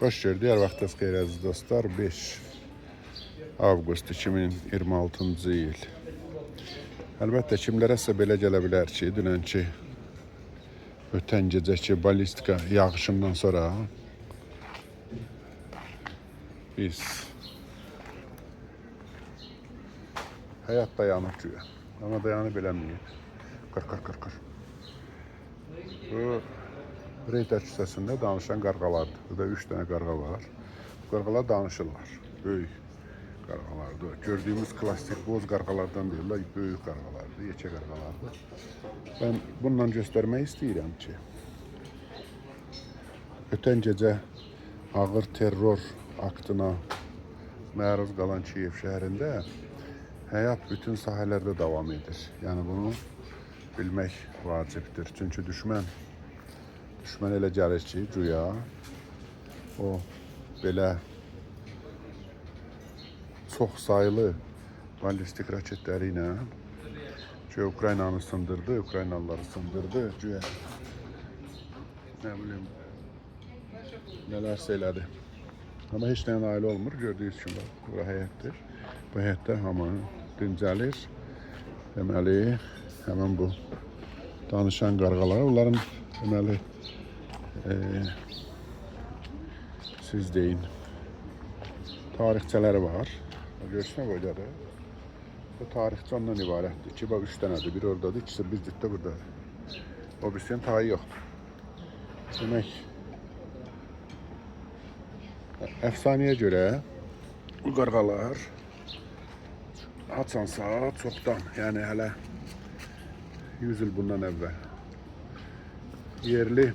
Xoş gördük. Diyarbakır xeyir əziz dostlar. 5 avqust 2026-cı il. Əlbəttə kimlərəsə belə gələ bilər ki, dünənki ötən gecəki ballistika yağışından sonra biz həyat dayanıb güya. Amma dayanıb eləməyib. Qır. Bu Reyter küçəsində danışan qarğalardır. Burada 3 dənə qarğa var. Bu qarğalar danışırlar. Böyük qarğalardır. Gördüyümüz klasik boz qarğalardan deyirlər. Böyük qarğalardır, yekə qarğalardır. Ben bununla göstərmək istəyirəm ki, ötən gecə ağır terror aktına məruz qalan Kiyev şəhərində həyat bütün sahələrdə davam edir. Yəni bunu bilmək vacibdir. Çünki düşmən elə gəlir ki, güya o belə çox saylı ballistik raketləri ilə güya Ukraynanı sındırdı, Ukraynalıları sındırdı, güya nə bilim nələrsə elədi. Amma heç nəyə nail olmur, gördüyünüz kimi bura həyətdir. Bu həyətdə hamı dincəlir. Deməli, həmin bu danışan qarğalar, onların deməli siz deyin tarixçələri var. Görüşünə qoydadır. Bu tarixçə ondan ibarətdir. 2 bax 3 dənədir. Biri oradadır, ikisi bir cütdə buradadır. O birisinin tayı yoxdur. Demək, əfsanəyə görə bu qarğalar haçansa çoxdan, yəni hələ 100 il bundan əvvəl yerli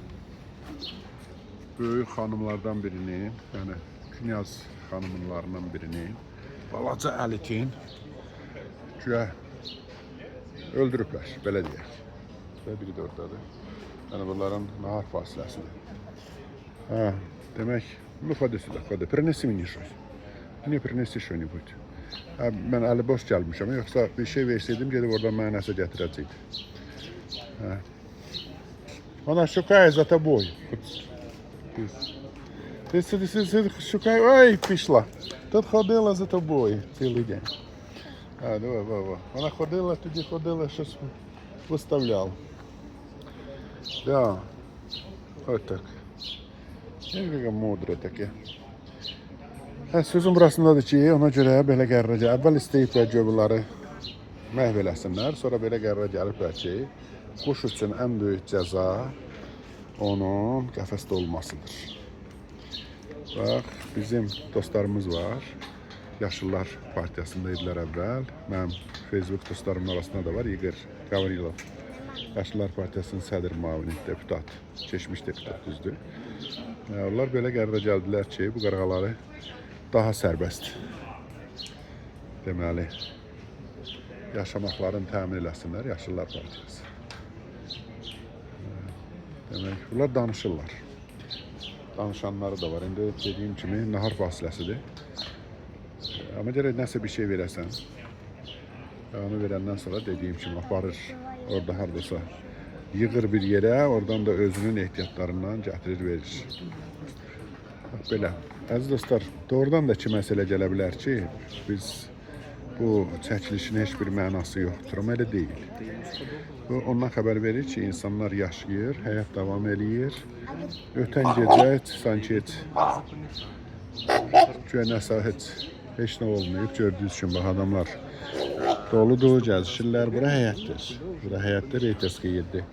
böyük xanımlardan birini, yəni knyaz xanımlarından birini, balaca əlitin güya öldürüblər, belə deyək. Və biri də oradadır. Yəni bunların nahar fasiləsidir. Demək, ну ходи сюда, ходи, принеси мне что-нибудь. Мне принеси что-нибудь. Mən əli boş gəlmişəm, yoxsa bir şey verseydim, gedib oradan mənə nəsə gətirəcəkdi. Она шукає за тобой. Ти шукає, ой, пішла. Тут ходила за тобою цілий день. Давай. Вона ходила, тоді ходила, щось виставляла. Да. Ось так. Яке mudre таке. Sözüm burasındadır ki, ona görə belə qərarə gəlib. Əvvəl istəyiblər ki, bunları məhv eləsinlər. Sonra belə qərarə gəliblər ki, quş üçün ən böyük cəza onun qəfəsdə olmasıdır. Bax, bizim dostlarımız var. Yaşlılar partiyasında idilər əvvəl. Mənim Facebook dostlarımın arasında da var. İqor Qavrilo. Yaşlılar partiyasının sədr müavini, deputat, keçmiş deputat düzdür. Onlar belə qərarə gəldilər ki, bu qarğaları daha sərbəst, deməli, yaşamaqlarını təmin eləsinlər, Yaşlılar partiyası. Demək, bunlar danışırlar. Danışanları da var. İndi dediyim kimi nahar fasiləsidir. Amma gərək nəsə bir şey verəsən. Onu verəndən sonra dediyim kimi aparır, orada haradasa yığır bir yerə, oradan da özünün ehtiyatlarından gətirir, verir. Bax, belə. Əziz dostlar, doğrudan da ki məsələ gələ bilər ki, biz bu çəkilişin heç bir mənası yoxdur, amma elə deyil. Bu ondan xəbər verir ki, insanlar yaşayır, həyat davam eləyir. Ötən gecə sanki nəsə heç nə olmayıb. Gördüyünüz kimi bax, adamlar doludur, gəzişirlər. Bura həyətdir. Bura həyətdir, Reyterskiy 7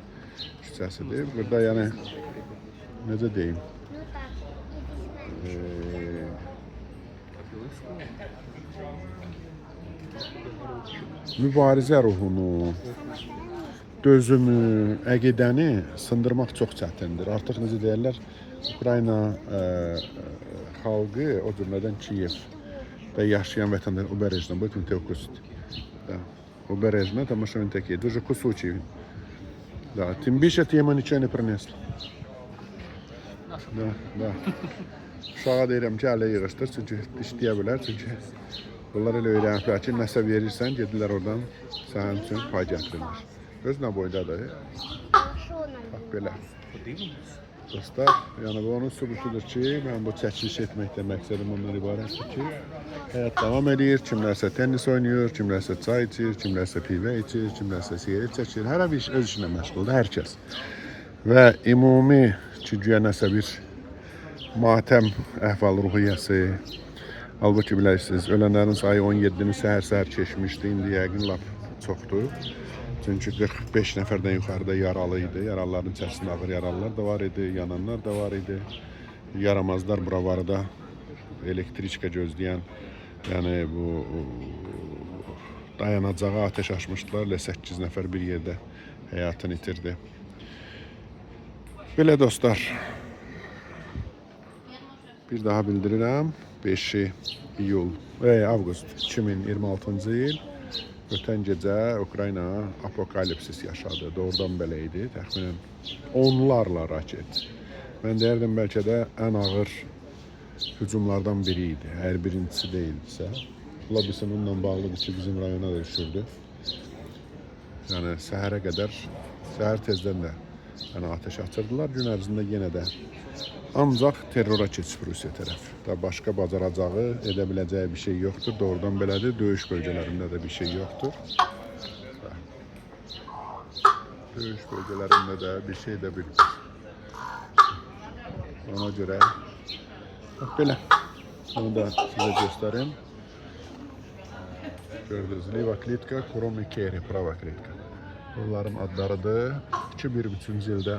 küçəsidir. Burada yəni, necə deyim, mübarizə ruhunu, dözümü, əqidəni sındırmaq çox çətindir. Artıq necə deyirlər, Ukrayna xalqı, o cümlədən Kiyevdə yaşayan vətəndaşlar, Uberejna, будь те укусить. Да. Uberejna, тому що він такий, дуже кусучий він. Да. Тим більше ти йому нічого не принесла. Да. Uşağa deyirəm ki, ələ yığışdır, çünki işləyə bilər, çünki bunlar elə öyrəniblər ki, nəsə verirsən, gedirlər oradan sənin üçün pay gətirirlər. Öz nə boydadır? Bax, belə. dostlar. Yəni bu onun sübutudur ki, mən bu çəkiliş etməkdə məqsədim ondan ibarətdir ki, həyat davam edir. Kimlərsə tennis oynayır, kimlərsə çay içir, kimlərsə pivə içir, kimlərsə sigaret çəkir. Hər bir öz işinə məşğuldur hər kəs. Və ümumi ki, güya nəsə bir matəm əhval-ruhiyyəsi. Halbuki bilirsiniz, ölənlərin sayı 17-ni səhər-səhər keçmişdi. İndi yəqin lap çoxdur. Çünki 45 nəfərdən yuxarıda yaralı idi. Yaralıların içərisində ağır yaralılar da var idi, yananlar da var idi. Yaramazlar buravarda elektriçka gözləyən, yəni bu dayanacağa ateş açmışdılar. 8 nəfər bir yerdə həyatını itirdi. Belə dostlar, bir daha bildirirəm. 5 iyul, avqust 2026-cı il. Ötən gecə Ukrayna apokalipsis yaşadı. Doğrudan belə idi. Təxminən onlarla raket. Mən deyərdim bəlkə də ən ağır hücumlardan biri idi. Hər birincisi deyildisə. Lobisi bununla bağlıdır ki, bizim rayona da düşürdü. Yəni səhərə qədər, səhər tezdən də ateş açırdılar. Gün ərzində yenə də ancaq terrora keçib Rusiya tərəf. Da başqa bacaracağı, edə biləcəyi bir şey yoxdur. Doğrudan belədir. Döyüş bölgələrində də bir şey yoxdur. Döyüş bölgələrində də bir şey də bilmir. Ona görə belə. Onu da sizə göstərim. Gördünüz. Liva klitka, Kromi Keri, Prava klitka. Bunların adlarıdır. 2001-ci ildə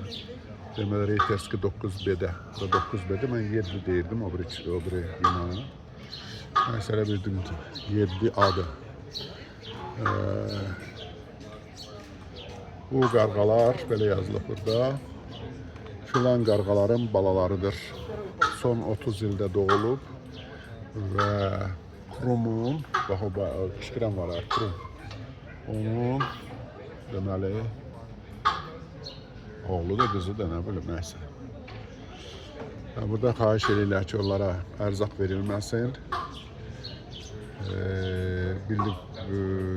deməli Reyterski 9B-də. 9B-də mən 7 deyirdim o biri binanı. Məsələ bildim ki 7 adı. Bu qarğalar belə yazılıb burada. Filan qarğaların balalarıdır. Son 30 ildə doğulub və Krumun, bax o qışqıran var, Krum. Onun deməli oğlu da qızı da nə bilim nəsə. Burada xahiş edirlər ki, onlara ərzaq verilməsin.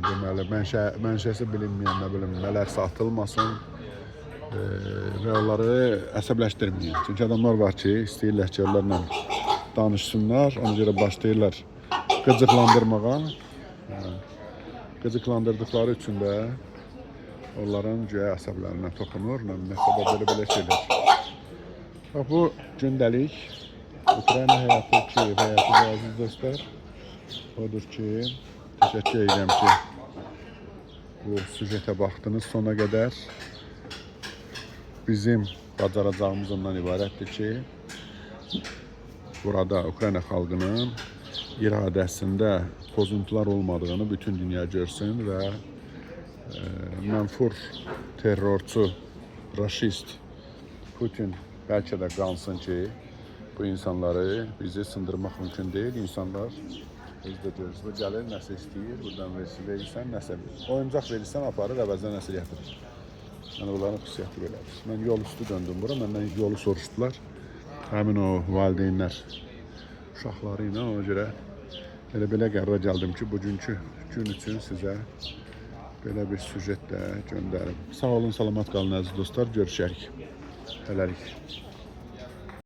Deməli mənşəsi bilinməyən nə bilim nələr satılmasın və onları əsəbləşdirməyin. Çünki adamlar var ki, istəyirlər ki, onlarla danışsınlar, ona görə başlayırlar qıcıqlandırmağa. Qıcıqlandırdıqları üçün də onların güya əsəblərinə toxunur, nəsə belə şeylər. Bax, bu gündəlik Ukrayna həyatı ki, həyatı əziz dostlar, odur ki, təşəkkür edirəm ki, bu süjetə baxdınız sona qədər. Bizim bacaracağımız ondan ibarətdir ki, burada Ukrayna xalqının iradəsində pozuntular olmadığını bütün dünya görsün və mənfur terrorçu, raşist Putin bəlkə də qansın ki, bu insanları bizi sındırmaq mümkün deyil. İnsanlar özdə gözlü gəlir, nəsə istəyir, buradan verirsən, nəsə oyuncaq verirsən, aparır, əvəzdən nəsə gətirir. Yəni bunların xüsusiyyəti belədir. Mən yol üstü döndüm bura, məndən yolu soruşdular. Həmin o valideynlər uşaqları ilə, ona görə belə qərara gəldim ki, bugünkü gün üçün sizə belə bir süjet də göndərim. Sağ olun, salamat qalın əziz dostlar, görüşərik. Hələlik.